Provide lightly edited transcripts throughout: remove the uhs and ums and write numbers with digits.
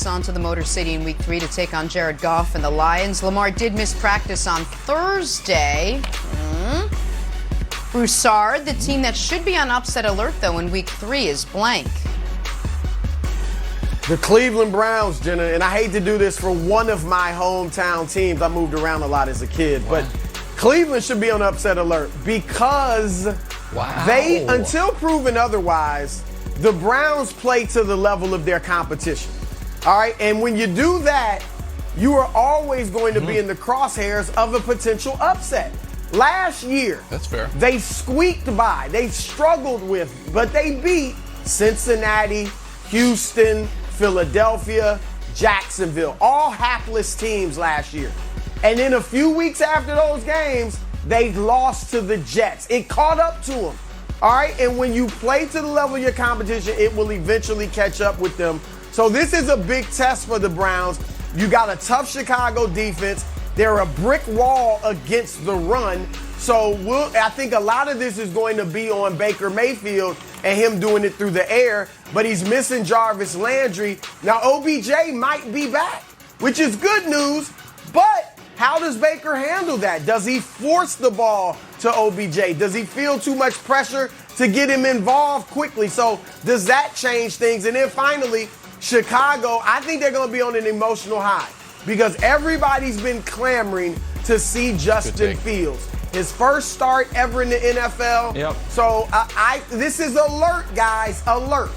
Bucks onto the Motor City in Week 3 to take on Jared Goff and the Lions. Lamar did miss practice on Thursday. Broussard, the team that should be on upset alert, though, in Week 3 is blank. The Cleveland Browns, Jenna, and I hate to do this for one of my hometown teams. I moved around a lot as a kid, but Cleveland should be on upset alert because they, until proven otherwise, the Browns play to the level of their competition. All right, and when you do that, you are always going to be in the crosshairs of a potential upset. Last year, that's fair. They squeaked by. They struggled with, but they beat Cincinnati, Houston, Philadelphia, Jacksonville, all hapless teams last year. And then a few weeks after those games, they lost to the Jets. It caught up to them. All right, and when you play to the level of your competition, it will eventually catch up with them. So this is a big test for the Browns. You got a tough Chicago defense. They're a brick wall against the run. So I think a lot of this is going to be on Baker Mayfield and him doing it through the air, but he's missing Jarvis Landry. Now, OBJ might be back, which is good news, but how does Baker handle that? Does he force the ball to OBJ? Does he feel too much pressure to get him involved quickly? So does that change things? And then finally, Chicago, I think they're going to be on an emotional high because everybody's been clamoring to see Justin Fields. His first start ever in the NFL. Yep. So this is alert, guys, alert.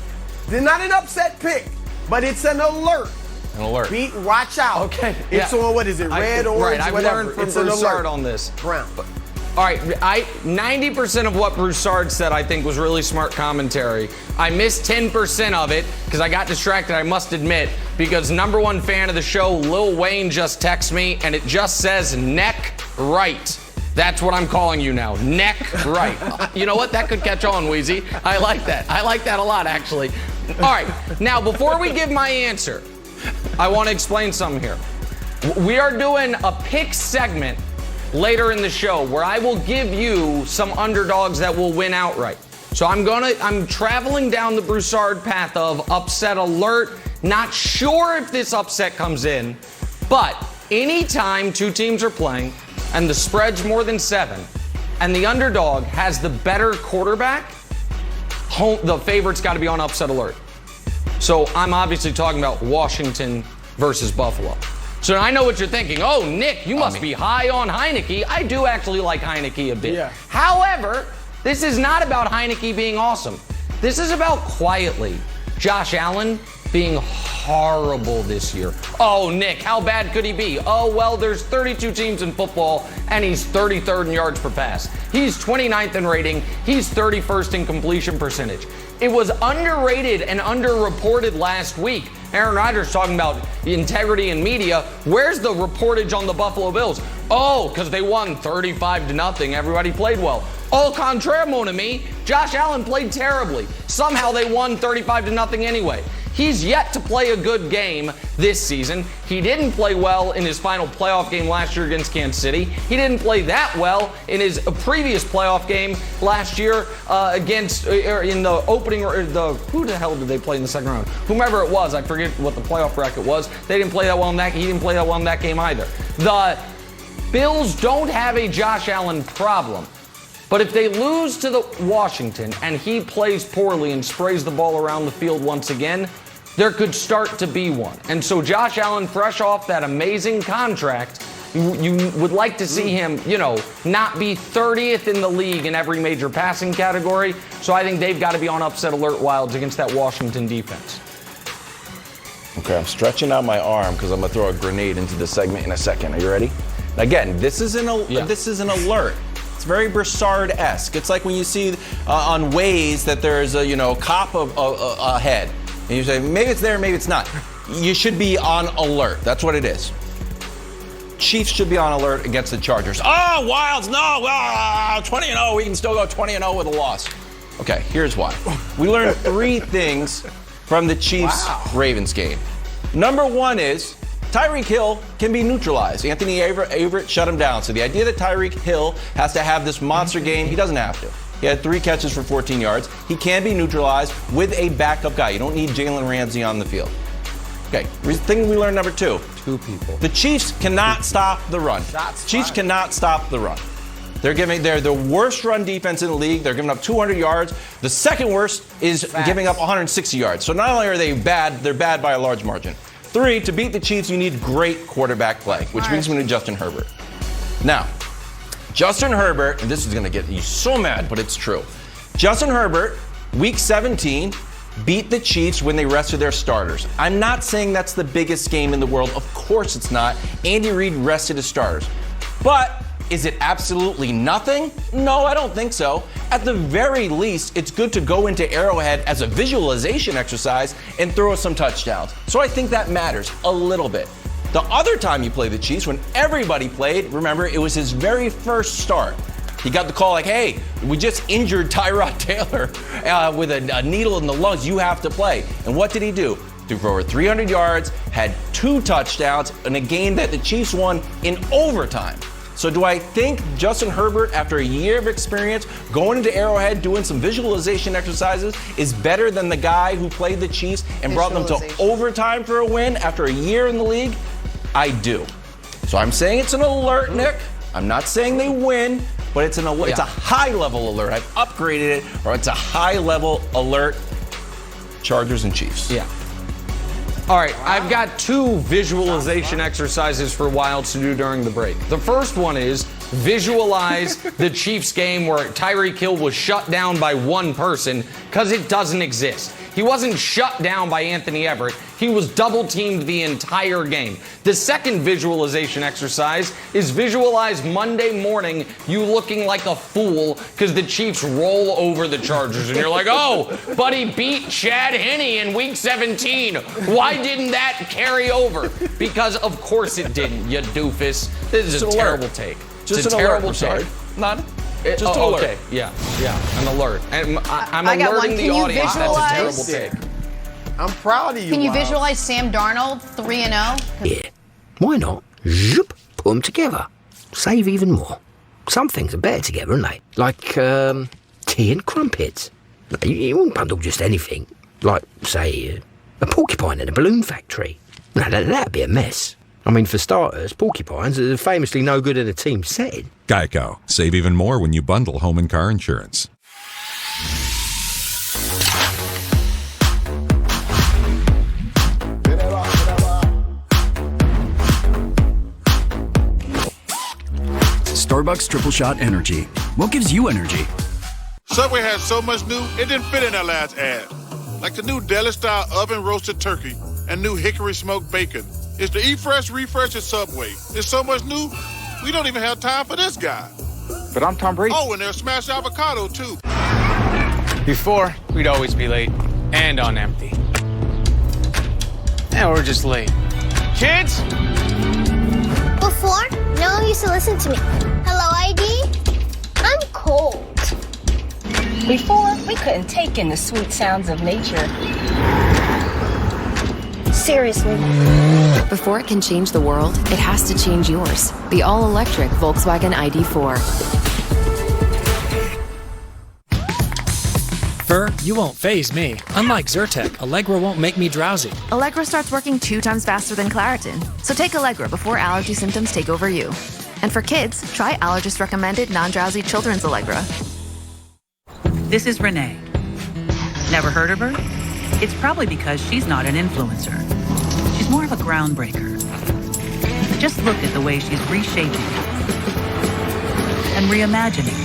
They're not an upset pick, but it's an alert. An alert. Watch out. Okay. It's on, what is it, red, orange, I've whatever. learned from It's Broussard on this. Brown. All right, 90% of what Broussard said I think was really smart commentary. I missed 10% of it because I got distracted, I must admit, because #1 fan of the show, Lil Wayne, just texted me, and it just says neck right. That's what I'm calling you now, neck right. You know what? That could catch on, Wheezy. I like that. I like that a lot, actually. All right, now before we give my answer, I want to explain something here. We are doing a pick segment later in the show where I will give you some underdogs that will win outright. So I'm traveling down the Broussard path of upset alert. Not sure if this upset comes in, but anytime two teams are playing and the spread's more than 7 and the underdog has the better quarterback, the favorite's got to be on upset alert. So I'm obviously talking about Washington versus Buffalo. So I know what you're thinking. Oh, Nick, you must be high on Heineke. I do actually like Heineke a bit. Yeah. However, this is not about Heineke being awesome. This is about quietly Josh Allen being horrible this year. Oh, Nick, how bad could he be? Oh, well, there's 32 teams in football, and he's 33rd in yards per pass. He's 29th in rating. He's 31st in completion percentage. It was underrated and underreported last week. Aaron Rodgers talking about integrity in media. Where's the reportage on the Buffalo Bills? Oh, because they won 35-0. Everybody played well. Au contraire, mon ami. Josh Allen played terribly. Somehow they won 35-0 anyway. He's yet to play a good game this season. He didn't play well in his final playoff game last year against Kansas City. He didn't play that well in his previous playoff game last year in the opening, who the hell did they play in the second round? Whomever it was, I forget what the playoff bracket was. They didn't play that well in that. He didn't play that well in that game either. The Bills don't have a Josh Allen problem. But if they lose to the Washington and he plays poorly and sprays the ball around the field once again, there could start to be one. And so Josh Allen, fresh off that amazing contract, you would like to see him, not be 30th in the league in every major passing category. So I think they've got to be on upset alert wilds against that Washington defense. Okay, I'm stretching out my arm because I'm going to throw a grenade into the segment in a second. Are you ready? Again, this is an alert. It's very Broussard-esque. It's like when you see on Waze that there's a cop ahead, and you say maybe it's there, maybe it's not. You should be on alert. That's what it is. Chiefs should be on alert against the Chargers. Oh, Wilds, no, 20-0. We can still go 20-0 with a loss. Okay, here's why. We learned 3 things from the Chiefs-Ravens game. Number 1 is Tyreek Hill can be neutralized. Anthony Averett shut him down. So the idea that Tyreek Hill has to have this monster game, he doesn't have to. He had 3 catches for 14 yards. He can be neutralized with a backup guy. You don't need Jalen Ramsey on the field. Okay, thing we learned number 2. 2 people. The Chiefs cannot stop the run. Chiefs cannot stop the run. They're the worst run defense in the league. They're giving up 200 yards. The second worst is giving up 160 yards. So not only are they bad, they're bad by a large margin. 3, to beat the Chiefs, you need great quarterback play, which brings me to Justin Herbert. Now, Justin Herbert, and this is going to get you so mad, but it's true. Justin Herbert, Week 17, beat the Chiefs when they rested their starters. I'm not saying that's the biggest game in the world. Of course it's not. Andy Reid rested his starters. But is it absolutely nothing? No, I don't think so. At the very least, it's good to go into Arrowhead as a visualization exercise and throw some touchdowns. So I think that matters a little bit. The other time you play the Chiefs, when everybody played, remember, it was his very first start. He got the call like, hey, we just injured Tyrod Taylor with a needle in the lungs. You have to play. And what did he do? Threw for over 300 yards, had 2 touchdowns in a game that the Chiefs won in overtime. So do I think Justin Herbert, after a year of experience, going into Arrowhead, doing some visualization exercises, is better than the guy who played the Chiefs and brought them to overtime for a win after a year in the league? I do. So I'm saying it's an alert, Nick. I'm not saying they win, but it's an alert. It's a high-level alert. I've upgraded it, or it's a high-level alert. Chargers and Chiefs. Yeah. All right, I've got 2 visualization exercises for Wilds to do during the break. The first one is visualize the Chiefs game where Tyreek Hill was shut down by one person, because it doesn't exist. He wasn't shut down by Anthony Everett. He was double-teamed the entire game. The second visualization exercise is visualize Monday morning you looking like a fool because the Chiefs roll over the Chargers. And you're like, oh, but he beat Chad Henne in Week 17. Why didn't that carry over? Because, of course, it didn't, you doofus. This is a terrible take. Just it's a an terrible alert, take. Not just an alert. Okay, yeah, an alert. And I'm I got one. alerting the Can you audience that's a terrible visualize- take. I'm proud of you. Can you Wild. visualize Sam Darnold 3-0? Yeah. Why not? Zoop, put them together. Save even more. Some things are better together, aren't they? Like, tea and crumpets. You wouldn't bundle just anything. Like, say, a porcupine in a balloon factory. No, that'd be a mess. I mean, for starters, porcupines are famously no good in a team setting. Geico. Save even more when you bundle home and car insurance. Starbucks Triple Shot Energy. What gives you energy? Subway has so much new, it didn't fit in that last ad. Like the new deli-style oven-roasted turkey and new hickory smoked bacon. It's the Eat Fresh, Refresh at Subway. There's so much new, we don't even have time for this guy. But I'm Tom Brady. Oh, and there's smashed avocado, too. Before, we'd always be late and on empty. Now we're just late. Kids? Before, no one used to listen to me. Hello, ID? I'm cold. Before, we couldn't take in the sweet sounds of nature. Seriously. Before it can change the world, it has to change yours. The all-electric Volkswagen ID4. Fur, you won't faze me. Unlike Zyrtec, Allegra won't make me drowsy. Allegra starts working 2 times faster than Claritin. So take Allegra before allergy symptoms take over you. And for kids, try allergist-recommended non-drowsy children's Allegra. This is Renee. Never heard of her? It's probably because she's not an influencer. She's more of a groundbreaker. Just look at the way she's reshaping and reimagining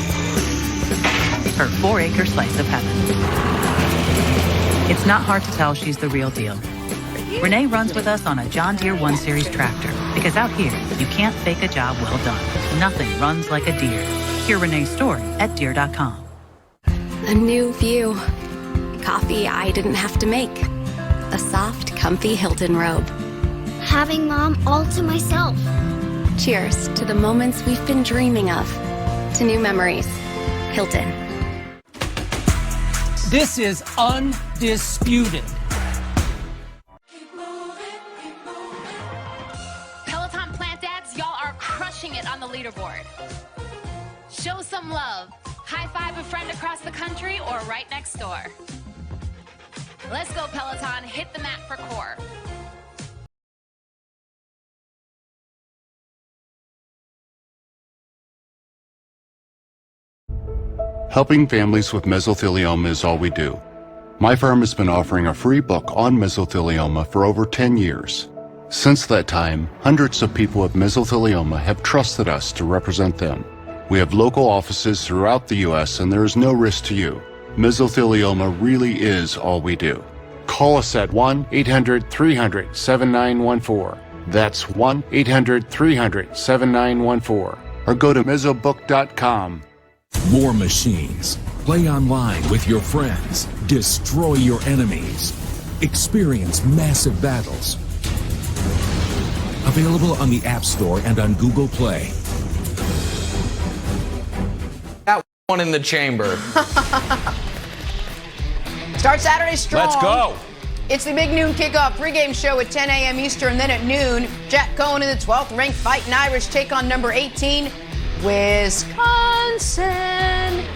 her 4-acre slice of heaven. It's not hard to tell she's the real deal. Renee runs with us on a John Deere 1 Series tractor because out here, you can't fake a job well done. Nothing runs like a Deere. Hear Renee's story at Deere.com. A new view. Coffee I didn't have to make. A soft, comfy Hilton robe. Having Mom all to myself. Cheers to the moments we've been dreaming of. To new memories. Hilton. This is undisputed. Peloton Plant Dads, y'all are crushing it on the leaderboard. Show some love. High-five a friend across the country or right next door. Let's go, Peloton. Hit the mat for core. Helping families with mesothelioma is all we do. My firm has been offering a free book on mesothelioma for over 10 years. Since that time, hundreds of people with mesothelioma have trusted us to represent them. We have local offices throughout the U.S. and there is no risk to you. Mesothelioma really is all we do. Call us at 1-800-300-7914. That's 1-800-300-7914. Or go to mesobook.com. More machines. Play online with your friends. Destroy your enemies. Experience massive battles. Available on the App Store and on Google Play. That one in the chamber. Start Saturday strong. Let's go. It's the big noon kickoff pregame show at 10 a.m. Eastern. Then at noon, Jack Cohen and the 12th ranked Fighting Irish take on number 18, Wisconsin.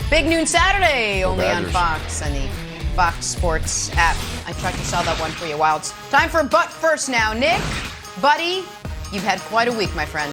Big noon Saturday, only on Fox and the Fox Sports app. I tried to sell that one for you, Wilds. Time for But First now. Nick, buddy, you've had quite a week, my friend.